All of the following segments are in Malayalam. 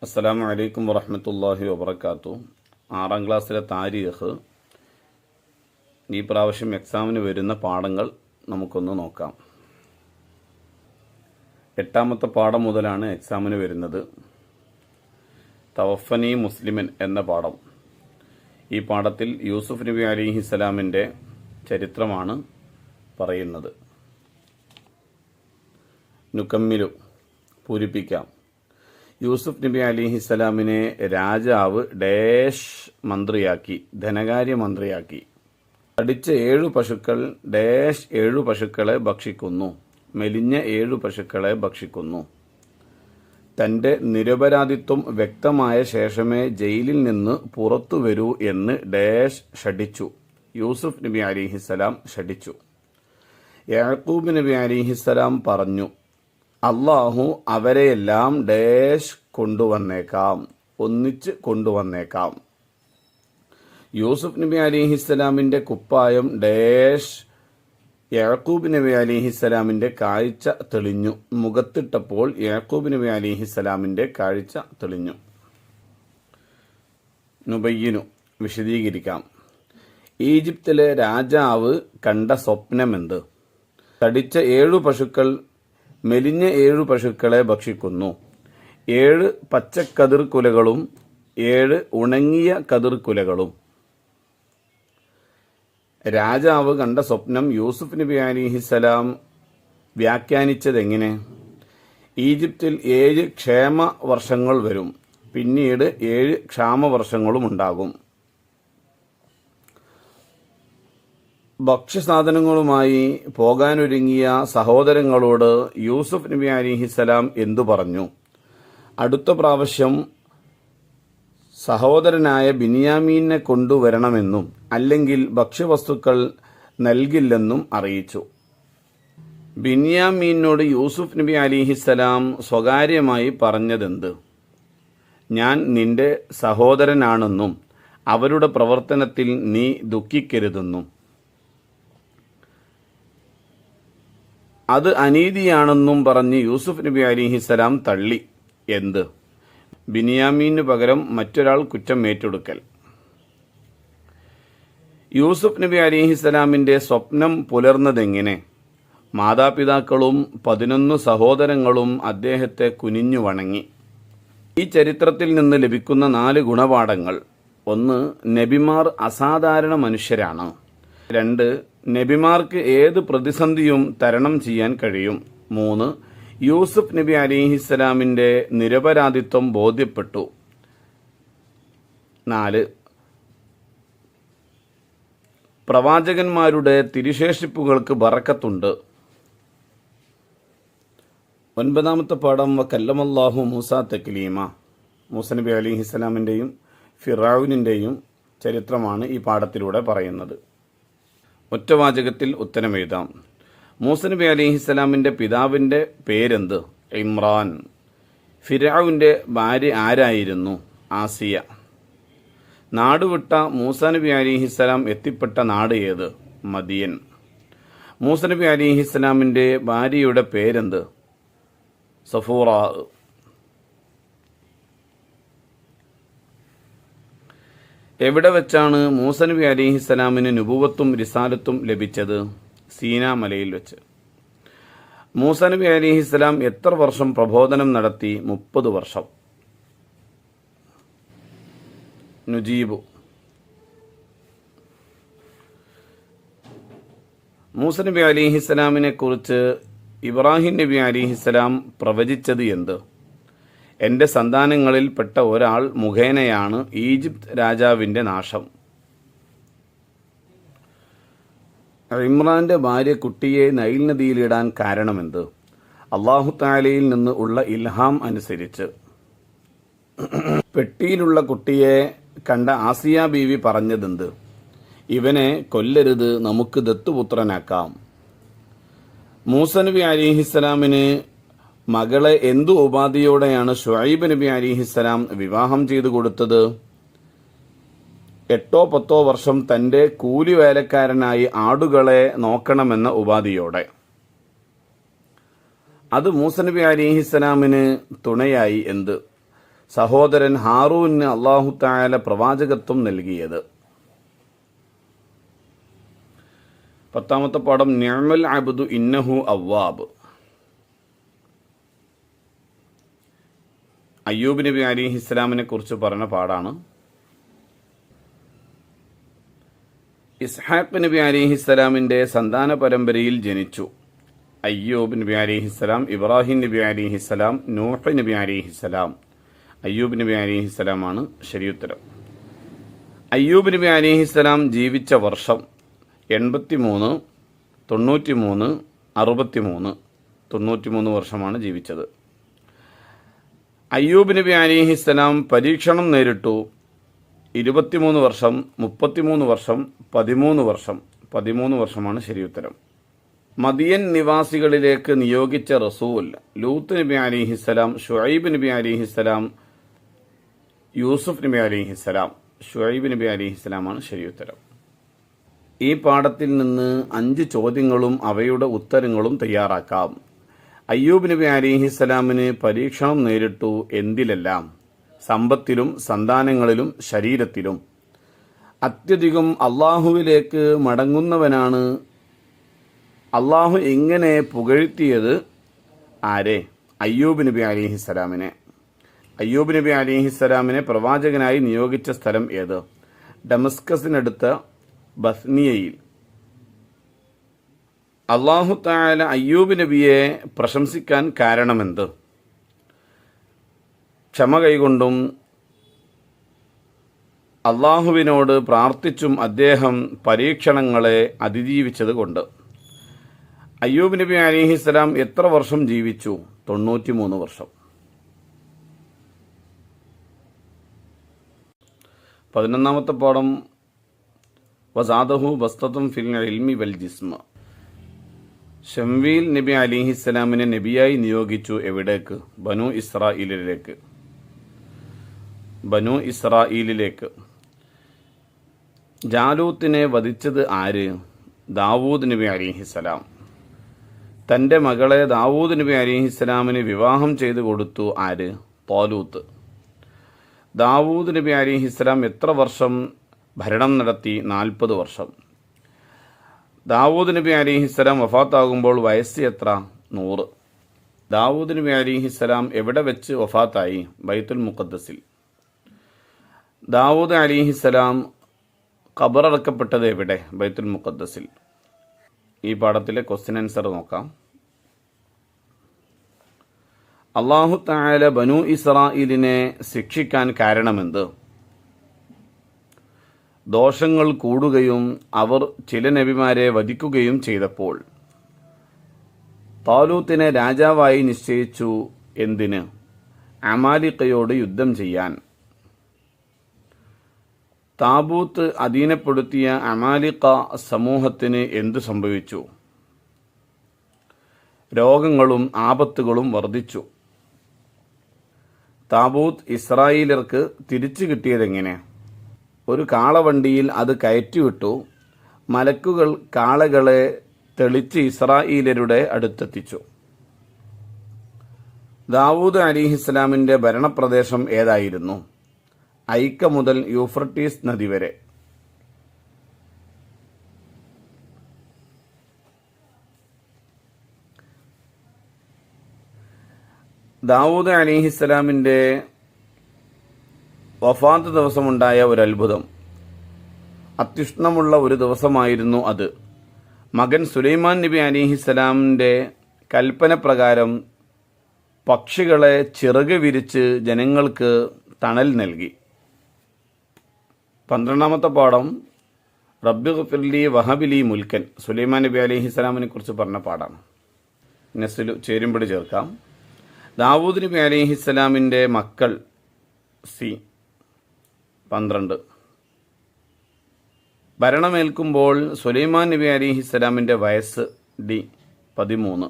അസ്സലാമു അലൈക്കും വറഹ്മത്തുള്ളാഹി വബറകാതുഹു. 6ാം ക്ലാസ്സിലെ താരീഖ് ഈ പ്രാവശ്യം എക്സാമിന് വരുന്ന പാഠങ്ങൾ നമുക്കൊന്ന് നോക്കാം. 8ാമത്തെ പാഠം മുതലാണ് എക്സാമിന് വരുന്നത്. തവഫനി മുസ്ലിമൻ എന്ന പാഠം. ഈ പാഠത്തിൽ യൂസുഫ് നബി അലൈഹിസ്സലാമിൻ്റെ ചരിത്രമാണ് പറയുന്നത്. നുക്കമ്മിലു പൂരിപ്പിക്കാം. യൂസുഫ് നബി അലിഹിസ്സലാമിനെ രാജാവ് ഡാഷ് മന്ത്രിയാക്കി, ധനകാര്യ മന്ത്രിയാക്കി. തടിച്ച 7 പശുക്കൾ ഡാഷ് 7 പശുക്കളെ ഭക്ഷിക്കുന്നു, മെലിഞ്ഞ 7 പശുക്കളെ ഭക്ഷിക്കുന്നു. തന്റെ നിരപരാധിത്വം വ്യക്തമായ ശേഷമേ ജയിലിൽ നിന്ന് പുറത്തു വരൂ എന്ന് ഡാഷ് ഷഠിച്ചു. യൂസുഫ് നബി അലിഹിസ്സലാം ഷഠിച്ചു. യാക്കൂബ് നബി അലിഹിസ്സലാം പറഞ്ഞു, അള്ളാഹു അവരെയെല്ലാം ഡാഷ് കൊണ്ടുവന്നേക്കാം, ഒന്നിച്ച് കൊണ്ടുവന്നേക്കാം. യൂസുഫ് നബി അലിഹിസ്സലാമിന്റെ കുപ്പായം ഡാഷ് യാക്കൂബ് നബി അലിഹിസ്സലാമിന്റെ കാഴ്ച തെളിഞ്ഞു. മുഖത്തിട്ടപ്പോൾ യാക്കൂബ് നബി അലിഹിസ്സലാമിന്റെ കാഴ്ച തെളിഞ്ഞു. നുബയ്യിനു വിശദീകരിക്കാം. ഈജിപ്തിലെ രാജാവ് കണ്ട സ്വപ്നമെന്ത്? തടിച്ച 7 പശുക്കൾ മെലിഞ്ഞ 7 പശുക്കളെ ഭക്ഷിക്കുന്നു. 7 പച്ചക്കതിർക്കുലകളും 7 ഉണങ്ങിയ കതിർക്കുലകളും. രാജാവ് കണ്ട സ്വപ്നം യൂസുഫ് നബി അലിഹിസ്സലാം വ്യാഖ്യാനിച്ചതെങ്ങനെ? ഈജിപ്തിൽ 7 ക്ഷേമ വർഷങ്ങൾ വരും, പിന്നീട് 7 ക്ഷാമവർഷങ്ങളും ഉണ്ടാകും. ഭക്ഷ്യസാധനങ്ങളുമായി പോകാനൊരുങ്ങിയ സഹോദരങ്ങളോട് യൂസുഫ് നബി അലിഹിസ്സലാം എന്തു പറഞ്ഞു? അടുത്ത പ്രാവശ്യം സഹോദരനായ ബിനിയാമീനെ കൊണ്ടുവരണമെന്നും അല്ലെങ്കിൽ ഭക്ഷ്യവസ്തുക്കൾ നൽകില്ലെന്നും അറിയിച്ചു. ബിനിയാമീനോട് യൂസുഫ് നബി അലിഹിസ്സലാം സ്വകാര്യമായി പറഞ്ഞതെന്ത്? ഞാൻ നിന്റെ സഹോദരനാണെന്നും അവരുടെ പ്രവർത്തനത്തിൽ നീ ദുഃഖിക്കരുതെന്നും അത് അനീതിയാണെന്നും പറഞ്ഞ് യൂസുഫ് നബി അലിഹിസ്സലാം തള്ളി. എന്ത്? ബിനിയാമീനു പകരം മറ്റൊരാൾ കുറ്റം ഏറ്റെടുക്കൽ. യൂസുഫ് നബി അലിഹിസ്സലാമിന്റെ സ്വപ്നം പുലർന്നതെങ്ങനെ? മാതാപിതാക്കളും 11 സഹോദരങ്ങളും അദ്ദേഹത്തെ കുനിഞ്ഞു വണങ്ങി. ഈ ചരിത്രത്തിൽ നിന്ന് ലഭിക്കുന്ന 4 ഗുണപാഠങ്ങൾ. 1. നബിമാർ അസാധാരണ മനുഷ്യരാണ്. 2. നബിമാർക്ക് ഏത് പ്രതിസന്ധിയും തരണം ചെയ്യാൻ കഴിയും. 3. യൂസുഫ് നബി അലിഹിസ്സലാമിന്റെ നിരപരാധിത്വം ബോധ്യപ്പെട്ടു. 4. പ്രവാചകന്മാരുടെ തിരുശേഷിപ്പുകൾക്ക് ബറക്കത്തുണ്ട്. 9ാമത്തെ പാഠം വകല്ലമല്ലാഹു മൂസ തക്ലീമ. മൂസ നബി അലിഹിസ്സലാമിന്റെയും ഫിറഔനിന്റെയും ചരിത്രമാണ് ഈ പാഠത്തിലൂടെ പറയുന്നത്. ഒറ്റവാചകത്തിൽ ഉത്തരം എഴുതാം. മൂസ നബി അലിഹിസ്സലാമിന്റെ പിതാവിന്റെ പേരെന്ത്? ഇമ്രാൻ. ഫിറഔന്റെ ഭാര്യ ആരായിരുന്നു? ആസിയ. നാടുവിട്ട മൂസ നബി അലിഹിസ്സലാം എത്തിപ്പെട്ട നാട് ഏത്? മദിയൻ. മൂസ നബി അലിഹിസ്സലാമിന്റെ ഭാര്യയുടെ പേരെന്ത്? സഫൂറ. എവിടെ വെച്ചാണ് മൂസ നബി അലിഹിസ്സലാമിന് നുബുവത്തും റിസാലത്തും ലഭിച്ചത്? സീനാ മലയിൽ വെച്ച്. മൂസ നബി അലിഹിസ്സലാം എത്ര വർഷം പ്രബോധനം നടത്തി? 30 വർഷം. നുജീബു. മൂസ നബി അലിഹിസ്സലാമിനെ കുറിച്ച് ഇബ്രാഹിം നബി അലിഹിസ്സലാം പ്രവചിച്ചത് എന്ത്? എന്റെ സന്താനങ്ങളിൽ പെട്ട ഒരാൾ മുഖേനയാണ് ഈജിപ്ത് രാജാവിന്റെ നാശം. ഇമ്രാന്റെ ഭാര്യ കുട്ടിയെ നൈൽ നദിയിലിടാൻ കാരണമെന്ത്? അല്ലാഹു തആലയിൽ നിന്ന് ഉള്ള ഇൽഹാം അനുസരിച്ച്. പെട്ടിയിലുള്ള കുട്ടിയെ കണ്ട ആസിയ ബീവി പറഞ്ഞതെന്ത്? ഇവനെ കൊല്ലരുത്, നമുക്ക് ദത്തുപുത്രനാക്കാം. മൂസ നബി അലിഹിസ്സലാമിന് മകളെ എന്തു ഉപാധിയോടെയാണ് ശുഐബ് നബി അലിഹിസ്സലാം വിവാഹം ചെയ്തു കൊടുത്തത്? 8-10 വർഷം തന്റെ കൂലിവേലക്കാരനായി ആടുകളെ നോക്കണമെന്ന ഉപാധിയോടെ. അത് മൂസ നബി അലിഹിസ്സലാമിന് തുണയായി എന്ത്? സഹോദരൻ ഹാറൂന് അല്ലാഹു തആല പ്രവാചകത്വം നൽകിയത്. 10ാമത്തെ പാഠം നിഅമൽ അബ്ദു ഇന്നഹു അവ്വാബ്. അയ്യൂബ് നബി അലൈഹിസ്സലാമിനെ കുറിച്ച് പറഞ്ഞ പാടാണ്. ഇസ്ഹാഖ് നബി അലൈഹിസ്സലാമിൻ്റെ സന്താന പരമ്പരയിൽ ജനിച്ചു. അയ്യൂബ് നബി അലൈഹിസ്സലാം, ഇബ്രാഹിം നബി അലൈഹിസ്സലാം, നൂഹ് നബി അലൈഹിസ്സലാം. അയ്യൂബ് നബി അലൈഹിസ്സലാമാണ് ശരിയുത്തരം. അയ്യൂബ് നബി അലൈഹിസ്സലാം ജീവിച്ച വർഷം 83, 93, 63. 93 വർഷമാണ് ജീവിച്ചത്. അയ്യൂബ് നബി അലൈഹിസ്സലാം പരീക്ഷണം നേരിട്ടു 23 വർഷം, 33 വർഷം, 13 വർഷം. 13 വർഷമാണ് ശരിയുത്തരം. മദിയൻ നിവാസികളിലേക്ക് നിയോഗിച്ച റസൂൽ ലൂത്ത് നബി അലൈഹിസ്സലാം, ഷുഐബ് നബി അലൈഹിസ്സലാം, യൂസുഫ് നബി അലൈഹിസ്സലാം. ഷുഐബ് നബി അലൈഹിസ്സലാമാണ് ശരിയുത്തരം. ഈ പാഠത്തിൽ നിന്ന് 5 ചോദ്യങ്ങളും അവയുടെ ഉത്തരങ്ങളും തയ്യാറാക്കാം. അയ്യൂബ് നബി അലൈഹിസ്സലാമിന് പരീക്ഷണം നേരിട്ടു എന്തിലെല്ലാം? സമ്പത്തിലും, സന്താനങ്ങളിലും, ശരീരത്തിലും. അത്യധികം അള്ളാഹുവിലേക്ക് മടങ്ങുന്നവനാണ്. അള്ളാഹു ഇങ്ങനെ പുകഴ്ത്തിയത് ആരെ? അയ്യൂബ് നബി അലൈഹിസ്സലാമിനെ. അയ്യൂബ് നബി അലൈഹിസ്സലാമിനെ പ്രവാചകനായി നിയോഗിച്ച സ്ഥലം ഏത്? ഡമസ്കസിനടുത്ത ബസ്നിയയിൽ. അല്ലാഹു തആല അയ്യൂബ് നബിയെ പ്രശംസിക്കാൻ കാരണമെന്ത്? ക്ഷമ കൈകൊണ്ടും അള്ളാഹുവിനോട് പ്രാർത്ഥിച്ചും അദ്ദേഹം പരീക്ഷണങ്ങളെ അതിജീവിച്ചത് കൊണ്ട്. അയ്യൂബ് നബി അലൈഹിസ്സലാം എത്ര വർഷം ജീവിച്ചു? 93 വർഷം. 11ാമത്തെ പാഠം വസാദഹു ബസ്തത്തും ഫിൽ ഇൽമി വൽ ജിസ്മ. ശംവീൽ നബി അലിഹിസ്സലാമിനെ നബിയായി നിയോഗിച്ചു എവിടേക്ക്? ബനു ഇസ്രായേലിലേക്ക്. ബനു ഇസ്രായേലിലേക്ക്. ജാലൂത്തിനെ വധിച്ചത് ആര്? ദാവൂദ് നബി അലിഹിസ്സലാം. തൻ്റെ മകളെ ദാവൂദ് നബി അലിഹിസ്സലാമിന് വിവാഹം ചെയ്തു കൊടുത്തു ആര്? താലൂത്ത്. ദാവൂദ് നബി അലിഹിസ്സലാം എത്ര വർഷം ഭരണം നടത്തി? 40 വർഷം. ദാവൂദ് നബി അലിഹിസ്സലാം വഫാത്താകുമ്പോൾ വയസ്സ് എത്ര? 100. ദാവൂദ് നബി അലിഹിസ്സലാം എവിടെ വെച്ച് വഫാത്തായി? ബൈത്തുൽ മുഖദ്ദസിൽ. ദാവൂദ് അലിഹിസ്സലാം ഖബറടക്കപ്പെട്ടത് എവിടെ? ബൈത്തുൽ മുഖദ്ദസിൽ. ഈ പാഠത്തിലെ ക്വസ്റ്റ്യൻ ആൻസർ നോക്കാം. അല്ലാഹു തആല ബനു ഇസ്രായേലിനെ ശിക്ഷിക്കാൻ കാരണമെന്ത്? ദോഷങ്ങൾ കൂടുകയും അവർ ചില നബിമാരെ വധിക്കുകയും ചെയ്തപ്പോൾ. താലൂത്തിനെ രാജാവായി നിശ്ചയിച്ചു എന്തിന്? അമാലിഖയോട് യുദ്ധം ചെയ്യാൻ. താബൂത്ത് അധീനപ്പെടുത്തിയ അമാലിഖ സമൂഹത്തിന് എന്തു സംഭവിച്ചു? രോഗങ്ങളും ആപത്തുകളും വർദ്ധിച്ചു. താബൂത്ത് ഇസ്രായേലർക്ക് തിരിച്ചു കിട്ടിയതെങ്ങനെ? ഒരു കാളവണ്ടിയിൽ അത് കയറ്റിവിട്ടു. മലക്കുകൾ കാളകളെ തെളിച്ച് ഇസ്രായേലരുടെ അടുത്തെത്തിച്ചു. ദാവൂദ് അലിഹിസ്സലാമിൻ്റെ ഭരണപ്രദേശം ഏതായിരുന്നു? ഐക്ക മുതൽ യൂഫ്രട്ടീസ് നദി വരെ. ദാവൂദ് അലിഹിസ്സലാമിൻ്റെ വഫാത്ത് ദിവസമുണ്ടായ ഒരു അത്ഭുതം. അത്യുഷ്ണമുള്ള ഒരു ദിവസമായിരുന്നു അത്. മകൻ സുലൈമാൻ നബി അലിഹിസ്സലാമിൻ്റെ കൽപ്പന പ്രകാരം പക്ഷികളെ ചിറക് വിരിച്ച് ജനങ്ങൾക്ക് തണൽ നൽകി. 12ാമത്തെ പാഠം റബ്ബി ഗഫിർലി വഹബിലി മുൽക്കൻ. സുലൈമാൻ നബി അലിഹിസ്സലാമിനെ കുറിച്ച് പറഞ്ഞ പാഠമാണ്. നസ്ലു ചേരുമ്പടി ചേർക്കാം. ദാവൂദ് നബി അലിഹിസ്സലാമിൻ്റെ മക്കൾ സി 12. ഭരണമേൽക്കുമ്പോൾ സുലൈമാൻ നബി അലിഹിസ്സലാമിൻ്റെ വയസ്സ് ഡി 13.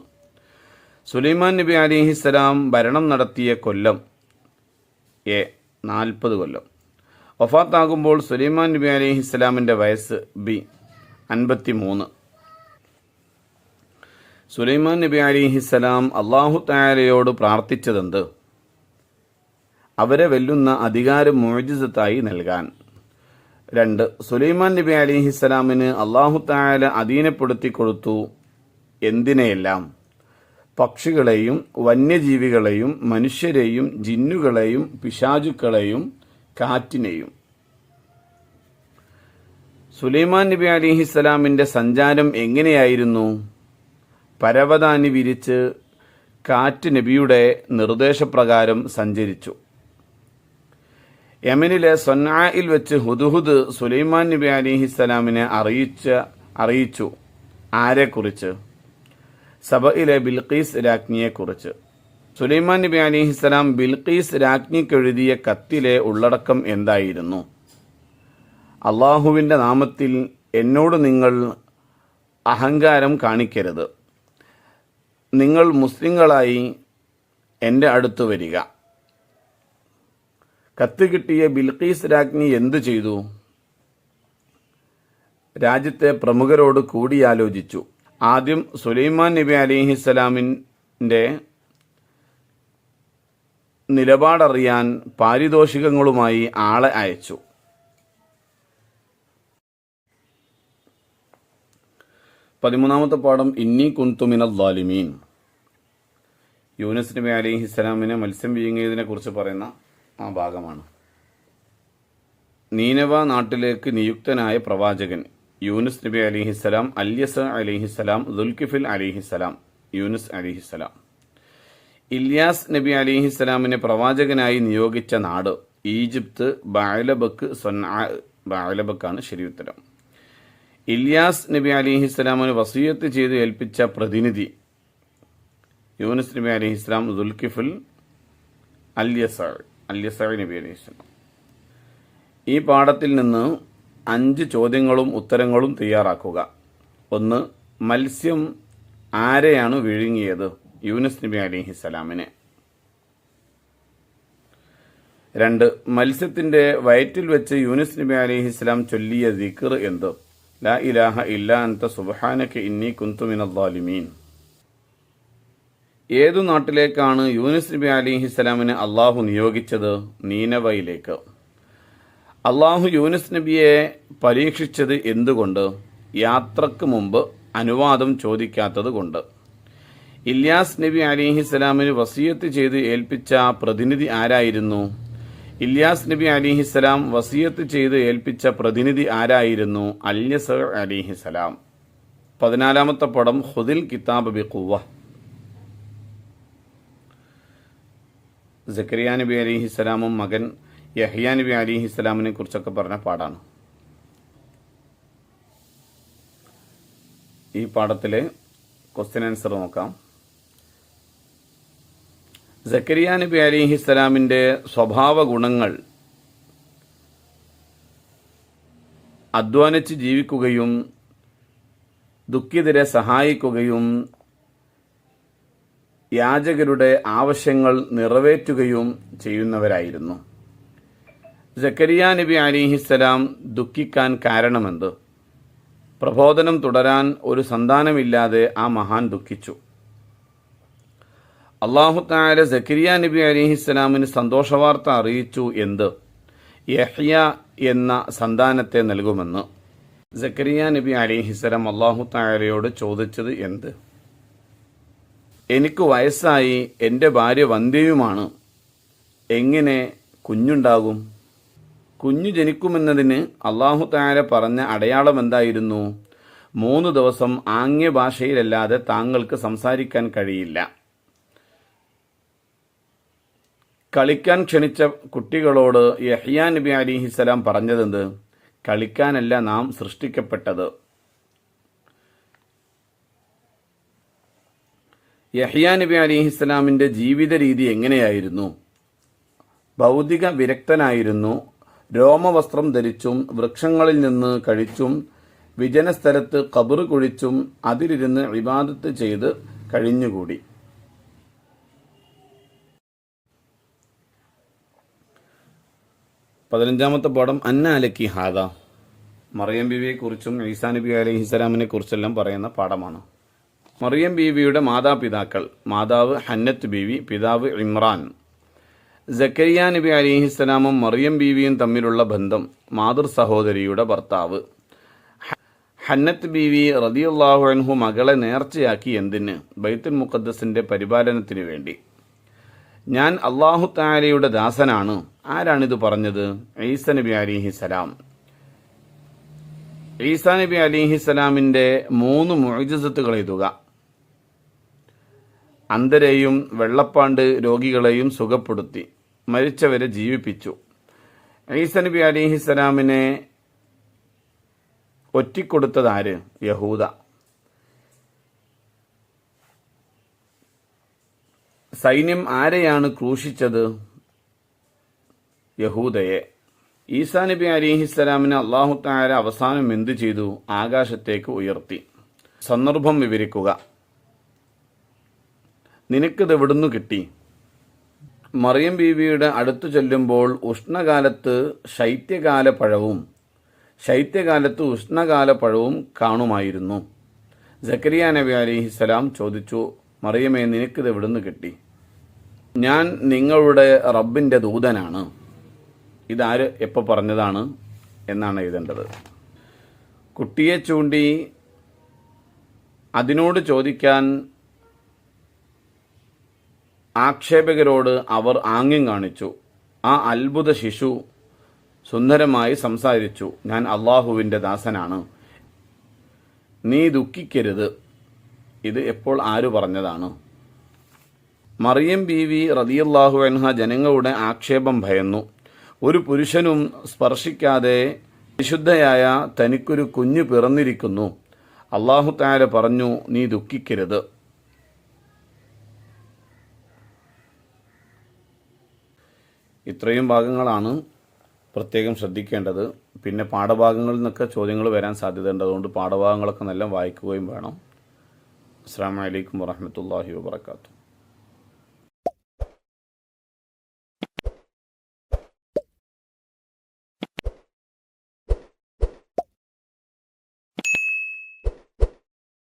സുലൈമാൻ നബി അലിഹിസ്സലാം ഭരണം നടത്തിയ കൊല്ലം എ 40 കൊല്ലം. വഫാത്താകുമ്പോൾ സുലൈമാൻ നബി അലിഹിസ്സലാമിൻ്റെ വയസ്സ് ബി 53. സുലൈമാൻ നബി അലിഹിസ്സലാം അല്ലാഹു തആലയോട് പ്രാർത്ഥിച്ചതെന്ത്? അവരെ വെല്ലുന്ന അധികാരം മുഅ്ജിസത്തായി നൽകാൻ. 2. സുലൈമാൻ നബി അലിഹിസ്സലാമിന് അല്ലാഹു തആല അധീനപ്പെടുത്തി കൊടുത്തു. എന്തിനെയെല്ലാം? പക്ഷികളെയും വന്യജീവികളെയും മനുഷ്യരെയും ജിന്നുകളെയും പിശാചുക്കളെയും കാറ്റിനെയും. സുലൈമാൻ നബി അലിഹിസ്സലാമിൻ്റെ സഞ്ചാരം എങ്ങനെയായിരുന്നു? പരവതാനി വിരിച്ച് കാറ്റ് നബിയുടെ നിർദ്ദേശപ്രകാരം സഞ്ചരിച്ചു. യമനിലെ സൊന്നായിൽ വെച്ച് ഹുദ്ഹുദ് സുലൈമാൻ നബി അലിഹിസ്സലാമിനെ അറിയിച്ചു. ആരെക്കുറിച്ച്? സബയിലെ ബിൽഖീസ് രാജ്ഞിയെക്കുറിച്ച്. സുലൈമാൻ നബി അലിഹിസ്സലാം ബിൽഖീസ് രാജ്ഞിക്കെഴുതിയ കത്തിലെ ഉള്ളടക്കം എന്തായിരുന്നു? അള്ളാഹുവിൻ്റെ നാമത്തിൽ എന്നോട് നിങ്ങൾ അഹങ്കാരം കാണിക്കരുത്. നിങ്ങൾ മുസ്ലിങ്ങളായി എൻ്റെ അടുത്ത് വരിക. കത്ത് കിട്ടിയ ബിൽഖീസ് രാജ്ഞി എന്തു ചെയ്തു? രാജ്യത്തെ പ്രമുഖരോട് കൂടിയാലോചിച്ചു. ആദ്യം സുലൈമാൻ നബി അലിഹിസ്സലാമിൻ്റെ നിലപാടറിയാൻ പാരിതോഷികങ്ങളുമായി ആളെ അയച്ചു. 13-ാമത്തെ പാഠം ഇന്നി കുന്തു മിനൽ ളാലിമീൻ. യൂനുസ് നബി അലിഹിസ്സലാമിനെ മത്സ്യം വിഴുങ്ങിയതിനെ കുറിച്ച് പറയുന്ന ആ ഭാഗമാണ്. നീനവ നാട്ടിലേക്ക് നിയുക്തനായ പ്രവാചകൻ യൂനുസ് നബി അലിഹിസ്സലാം, അല്യസ അലിഹിസ്സലാം, ദുൽകിഫിൽ അലിഹിസ്സലാം, യൂനുസ് അലിഹിസ്സലാം. ഇല്യാസ് നബി അലിഹിസ്സലാമിനെ പ്രവാചകനായി നിയോഗിച്ച നാട് ഈജിപ്ത്, ബഅലബക്ക്, സൊൻആ. ബഅലബക്കാണ് ശരി ഉത്തരം. ഇല്യാസ് നബി അലിഹിസ്സലാമിന് വസിയത്ത് ചെയ്ത് ഏൽപ്പിച്ച പ്രതിനിധി യൂനുസ് നബി അലിഹിസ്സലാം, ദുൽകിഫിൽ, അല്യസ നബി അലിഹിസ്സലാം. ഈ പാഠത്തിൽ നിന്ന് 5 ചോദ്യങ്ങളും ഉത്തരങ്ങളും തയ്യാറാക്കുക. 1. മത്സ്യം ആരെയാണ് വിഴുങ്ങിയത്? യൂനുസ് നബി അലിഹിസ്സലാമിനെ. 2. മത്സ്യത്തിന്റെ വയറ്റിൽ വെച്ച് യൂനുസ് നബി അലിഹിസ്സലാം ചൊല്ലിയ ദിക്ർ എന്ത്? ലാ ഇലാഹ ഇല്ലാ അൻത സുബ്ഹാനക ഇന്നി കുന്തു മിനൽ ളാലിമീൻ. ഏതു നാട്ടിലേക്കാണ് യൂനുസ് നബി അലിഹിസ്സലാമിനെ അള്ളാഹു നിയോഗിച്ചത്? നീനവയിലേക്ക്. അള്ളാഹു യൂനുസ് നബിയെ പരീക്ഷിച്ചത് എന്തുകൊണ്ട്? യാത്രക്ക് മുമ്പ് അനുവാദം ചോദിക്കാത്തത് കൊണ്ട്. ഇല്യാസ് നബി അലിഹിസ്സലാമിന് വസിയത്ത് ചെയ്ത് ഏൽപ്പിച്ച പ്രതിനിധി ആരായിരുന്നു? ഇല്യാസ് നബി അലിഹിസ്സലാം വസിയത്ത് ചെയ്ത് ഏൽപ്പിച്ച പ്രതിനിധി ആരായിരുന്നു? അല്യസ അലിഹിസ്സലാം. 14-ാമത്തെ പടം ഖുദിൽ കിതാബ് ബിഖുവ്വ. സക്കരിയ നബി അലിഹിസ്സലാമും മകൻ യഹ്യ നബി അലിഹിസ്സലാമിനെ കുറിച്ചൊക്കെ പറഞ്ഞ പാടാണ്. ഈ പാഠത്തിലെ ക്വസ്റ്റ്യൻ ആൻസർ നോക്കാം. സക്കരിയ നബി അലിഹിസ്സലാമിൻ്റെ സ്വഭാവ ഗുണങ്ങൾ അധ്വാനിച്ച് ജീവിക്കുകയും ദുഃഖിതരെ സഹായിക്കുകയും യാചകരുടെ ആവശ്യങ്ങൾ നിറവേറ്റുകയും ചെയ്യുന്നവരായിരുന്നു. സക്കരിയ നബി അലിഹിസ്സലാം ദുഃഖിക്കാൻ കാരണമെന്ത്? പ്രബോധനം തുടരാൻ ഒരു സന്താനമില്ലാതെ ആ മഹാൻ ദുഃഖിച്ചു. അല്ലാഹു തആല സക്കരിയ നബി അലിഹിസ്സലാമിന് സന്തോഷവാർത്ത അറിയിച്ചു എന്ത്? യഹ്യ എന്ന സന്താനത്തെ നൽകുമെന്ന്. സക്കരിയ നബി അലിഹിസ്സലാം അല്ലാഹു തആലയോട് ചോദിച്ചത് എന്ത്? എനിക്ക് വയസ്സായി, എൻ്റെ ഭാര്യ വന്ധ്യയുമാണ്, എങ്ങനെ കുഞ്ഞുണ്ടാകും? കുഞ്ഞു ജനിക്കുമെന്നതിന് അല്ലാഹു തആല പറഞ്ഞ അടയാളം എന്തായിരുന്നു? 3 ദിവസം ആംഗ്യ ഭാഷയിലല്ലാതെ താങ്കൾക്ക് സംസാരിക്കാൻ കഴിയില്ല. കളിക്കാൻ ക്ഷണിച്ച കുട്ടികളോട് യഹ്യ നബി അലിഹിസ്സലാം പറഞ്ഞതെന്ത്? കളിക്കാനല്ല നാം സൃഷ്ടിക്കപ്പെട്ടത്. യഹ്യ നബി അലിഹിസ്സലാമിൻ്റെ ജീവിത രീതി എങ്ങനെയായിരുന്നു? ഭൗതിക വിരക്തനായിരുന്നു. രോമവസ്ത്രം ധരിച്ചും വൃക്ഷങ്ങളിൽ നിന്ന് കഴിച്ചും വിജനസ്ഥലത്ത് ഖബർ കുഴിച്ചും അതിലിരുന്ന് ഇബാദത്ത് ചെയ്ത് കഴിഞ്ഞുകൂടി. പതിനഞ്ചാമത്തെ പാഠം അന്ന അലക്കി ഹാദ. മറിയം ബീവിയെക്കുറിച്ചും ഈസാ നബി അലൈഹിസ്സലാമിനെ കുറിച്ചെല്ലാം പറയുന്ന പാഠമാണ്. മറിയം ബീവിയുടെ മാതാപിതാക്കൾ: മാതാവ് ഹന്നത്ത് ബീവി, പിതാവ് ഇമ്രാൻ. സക്കരിയ നബി അലിഹിസ്സലാമും മറിയം ബീവിയും തമ്മിലുള്ള ബന്ധം. മാതൃ സഹോദരിയുടെ ഭർത്താവ്. ഹന്നത്ത് ബീവി റളിയല്ലാഹു അൻഹു മകളെ നേർച്ചയാക്കി എന്തിന്? ബൈത്തുൽ മുഖദ്ദസിന്റെ പരിപാലനത്തിന് വേണ്ടി. ഞാൻ അല്ലാഹു തആലയുടെ ദാസനാണ്. ആരാണിത് പറഞ്ഞത്? ഈസ നബി അലിഹിസ്സലാം. ഈസാ നബി അലിഹിസ്സലാമിന്റെ 3 മുഅ്ജിസത്തുകൾ എഴുതുക. അന്ധരെയും വെള്ളപ്പാണ്ട് രോഗികളെയും സുഖപ്പെടുത്തി, മരിച്ചവരെ ജീവിപ്പിച്ചു. ഈസാ നബി അലിഹിസ്സലാമിനെ ഒറ്റിക്കൊടുത്തതാര്? യഹൂദ. സൈന്യം ആരെയാണ് ക്രൂശിച്ചത്? യഹൂദയെ. ഈസാ നബി അലിഹിസ്സലാമിനെ അല്ലാഹു തആല അവസാനം എന്തു ചെയ്തു? ആകാശത്തേക്ക് ഉയർത്തി. സന്ദർഭം വിവരിക്കുക. നിനക്കിത് എവിടുന്നു കിട്ടി? മറിയം ബീവിയുടെ അടുത്തു ചെല്ലുമ്പോൾ ഉഷ്ണകാലത്ത് ശൈത്യകാല പഴവും ശൈത്യകാലത്ത് ഉഷ്ണകാല പഴവും കാണുമായിരുന്നു. സക്കരിയ നബി അലിഹിസ്സലാം ചോദിച്ചു, മറിയമേ, നിനക്കിത് എവിടുന്ന് കിട്ടി? ഞാൻ നിങ്ങളുടെ റബ്ബിൻ്റെ ദൂതനാണ്. ഇതാര് എപ്പോൾ പറഞ്ഞതാണ് എന്നാണ് എഴുതേണ്ടത്. കുട്ടിയെ ചൂണ്ടി അതിനോട് ചോദിക്കാൻ ആക്ഷേപകരോട് അവർ ആംഗ്യം കാണിച്ചു. ആ അത്ഭുത ശിശു സുന്ദരമായി സംസാരിച്ചു, ഞാൻ അള്ളാഹുവിൻ്റെ ദാസനാണ്, നീ ദുഃഖിക്കരുത്. ഇത് എപ്പോൾ ആര് പറഞ്ഞതാണ്? മറിയം ബീവി റളിയല്ലാഹു അൻഹ ജനങ്ങളുടെ ആക്ഷേപം ഭയന്നു. ഒരു പുരുഷനും സ്പർശിക്കാതെ വിശുദ്ധയായ തനിക്കൊരു കുഞ്ഞ് പിറന്നിരിക്കുന്നു. അല്ലാഹു തആല പറഞ്ഞു, നീ ദുഃഖിക്കരുത്. ഇത്രയും ഭാഗങ്ങളാണ് പ്രത്യേകം ശ്രദ്ധിക്കേണ്ടത്. പിന്നെ പാഠഭാഗങ്ങളിൽ നിന്നൊക്കെ ചോദ്യങ്ങൾ വരാൻ സാധ്യതയുണ്ട്. അതുകൊണ്ട് പാഠഭാഗങ്ങളൊക്കെ നല്ല വായിക്കുകയും വേണം. അസ്സലാമു അലൈക്കും വറഹ്മത്തുള്ളാഹി വബറകാതുഹു.